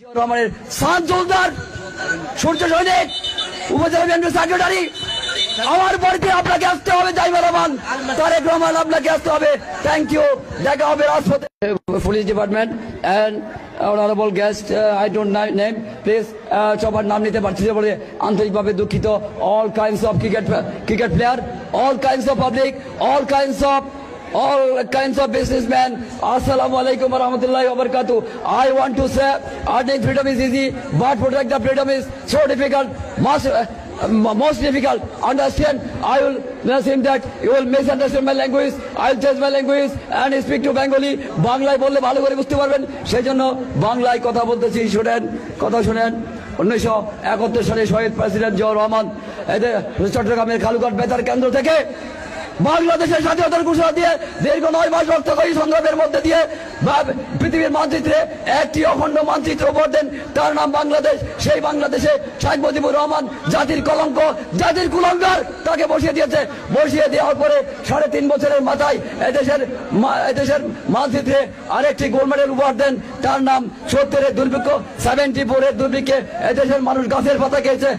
রহমানের সাত জোলদার সূর্য সৈনিক উপজেলা বিএনপির সেক্রেটারি আমার বাড়িতে আপনাকে আসতে হবে। জাইমা রহমান তারেক রহমান আপনাকে আসতে হবে। Thank you. দেখা হবে রাজপথে। Police department and honourable guest I don't name please সবার নাম নিতে পারছি না বলে আন্তরিকভাবে দুঃখিত। All kinds of cricket player, all kinds of public, all kinds of businessmen. Assalamu alaikum wa rahmatullahi wa barakatuh. I want to say earning freedom is easy, but protect the freedom is so difficult, most difficult. Understand? I will assume that you will misunderstand my language. I will change my language and speak to Bengali. বাংলায় বললে ভালো করে বুঝতে পারবেন, সেই জন্য বাংলায় কথা বলতেছি। কথা শুনেন। 1971 সালে শহীদ প্রেসিডেন্ট জিয়াউর রহমান চট্টগ্রামের খালুঘাট বেতার কেন্দ্র থেকে বাংলাদেশের স্বাধীনতার ঘোষণা দিয়ে দীর্ঘ 9 মাস রক্তক্ষয়ী সংগ্রামের মধ্যে দিয়ে পৃথিবীর মানচিত্রে একটি অখণ্ড মানচিত্র উপহার দেন, তার নাম বাংলাদেশ। সেই বাংলাদেশে শেখ মুজিবুর রহমান জাতির কলঙ্ক, জাতির কুলঙ্গার তাকে বসিয়ে দেওয়ার পরে 3.5 বছরের মাথায় এদেশের মানচিত্রে আরেকটি গোল্ড মেডেল উপহার দেন, তার নাম 70-এর দুর্ভিক্ষ, 74-এর দুর্ভিক্ষে এদেশের মানুষ গাছের পাতা খেয়েছে।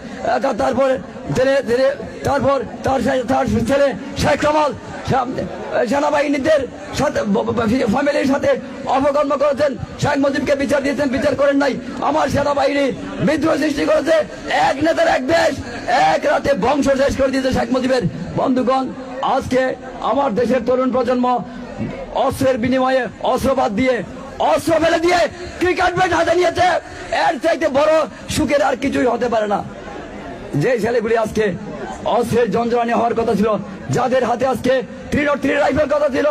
তারপর তার ছেলে শেখ কামাল সেনাবাহিনীদের সাথে ফ্যামিলির সাথে অপকর্ম করেছেন, শেখ মুজিবকে বিচার দিয়েছেন, বিচার করেন নাই। আমার সেনাবাহিনী বিদ্রোহ সৃষ্টি করেছে, এক নেতার এক দেশ, এক রাতে বংশ শেষ করে দিয়েছে শেখ মুজিবের। বন্ধুগণ, আজকে আমার দেশের তরুণ প্রজন্ম অস্ত্রের বিনিময়ে অস্ত্রপাত দিয়ে অস্ত্র ফেলে দিয়ে ক্রিকেট ব্যাট হাতে নিয়েছে। এর চাইতে বড় সুখের আর কিছুই হতে পারে না। যে ছেলেগুলি আজকে অস্ত্রের যন্ত্রণা হওয়ার কথা ছিল, যাদের হাতে আজকে 303 রাইফেল কথা ছিল,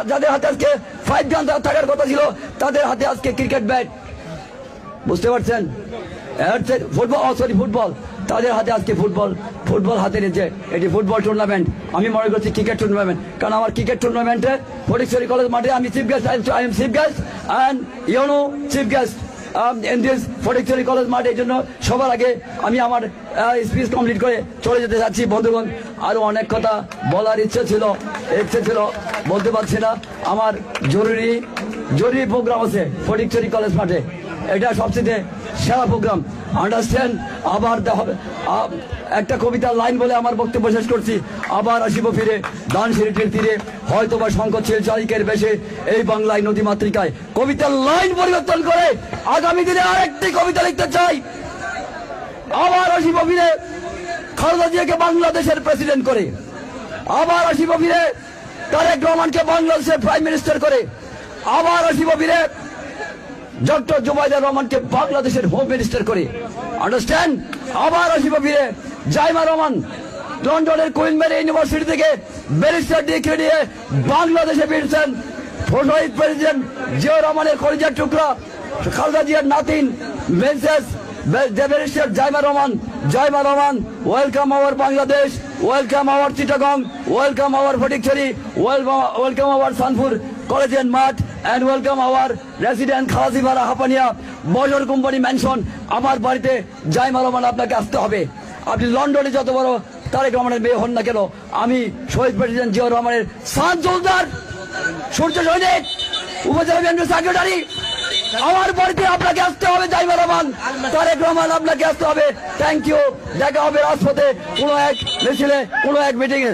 যাদের হাতে আজকে 5 গান থাকার কথা ছিল, তাদের হাতে আজকে ক্রিকেট ব্যাট। বুঝতে পারছেন? ফুটবল, তাদের হাতে আজকে ফুটবল হাতে নিয়েছে। এটি ফুটবল টুর্নামেন্ট, আমি মনে করছি ক্রিকেট টুর্নামেন্ট। কারণ আমার ক্রিকেট টুর্নামেন্টে ফটিকছড়ি কলেজ মাঠে আমি chief guest, I am chief guest and you know chief guest in this Fatikchhari college মাঠে। এই জন্য সবার আগে আমি আমার স্পিচ কমপ্লিট করে চলে যেতে যাচ্ছি। বন্ধুগণ, আরো অনেক কথা বলার ইচ্ছে ছিল, বলতে পারছি না। আমার জরুরি প্রোগ্রাম আছে ফটিকছড়ি কলেজ মাঠে, এটা সবচেয়ে সেরা প্রোগ্রাম। আন্ডারস্ট্যান্ড? আবার একটা কবিতার লাইন বলে আমার বক্তব্য শেষ করছি। আবার আসিব ফিরে দানশিরিটির তীরে, হয়তো বা শঙ্কর ছিল চারিকের বেশে, এই বাংলায় নদী মাতৃকায়। কবিতার লাইন পরিবর্তন করে আগামী দিনে আরেকটি কবিতা লিখতে চাই। আবার আসিব ফিরে খালেদা জিয়াকে বাংলাদেশের প্রেসিডেন্ট করে, আবার আসিব ফিরে তারেক রহমানকে বাংলাদেশের প্রাইম মিনিস্টার করে, আবার আসিব ফিরে ডক্টর জুবাইদুর রহমানকে বাংলাদেশের হোম মিনিস্টার করে। আন্ডারস্ট্যান্ড? আবার আসিব ফিরে জাইমা রহমান লন্ডনের কুইন মেরি ইউনিভার্সিটি থেকে ব্যারিস্টার ডিগ্রি নিয়ে বাংলাদেশে ফিরছেন। শহীদ প্রেসিডেন্ট জিয়াউর রহমানের কলিজার টুকরা খালেদা জিয়ার নাতিন barrister Zaima Rahman, welcome our Bangladesh, welcome our Chittagong, welcome our Fatikchhari, welcome our Sanpur college and মাঠ, and welcome our resident Khalasipara Hapania বজর কোম্পানি ম্যানশন। আমার বাড়িতে জাইমা রহমান আপনাকে আসতে হবে। আপনি লন্ডনে যত বড় তারেক রহমানের মেয়ে হন না কেন, আমি শহীদ প্রেসিডেন্ট জিয়াউর রহমানের সাত জোলদার সূর্য সৈনিক উপজেলা বিএনপির সেক্রেটারি, আমার বাড়িতে আপনাকে আসতে হবে। জাইমা রহমান তারেক রহমান আপনাকে আসতে হবে। Thank you. দেখা হবে রাজপথে কোনো এক মিছিলে, কোনো এক মিটিংয়ে।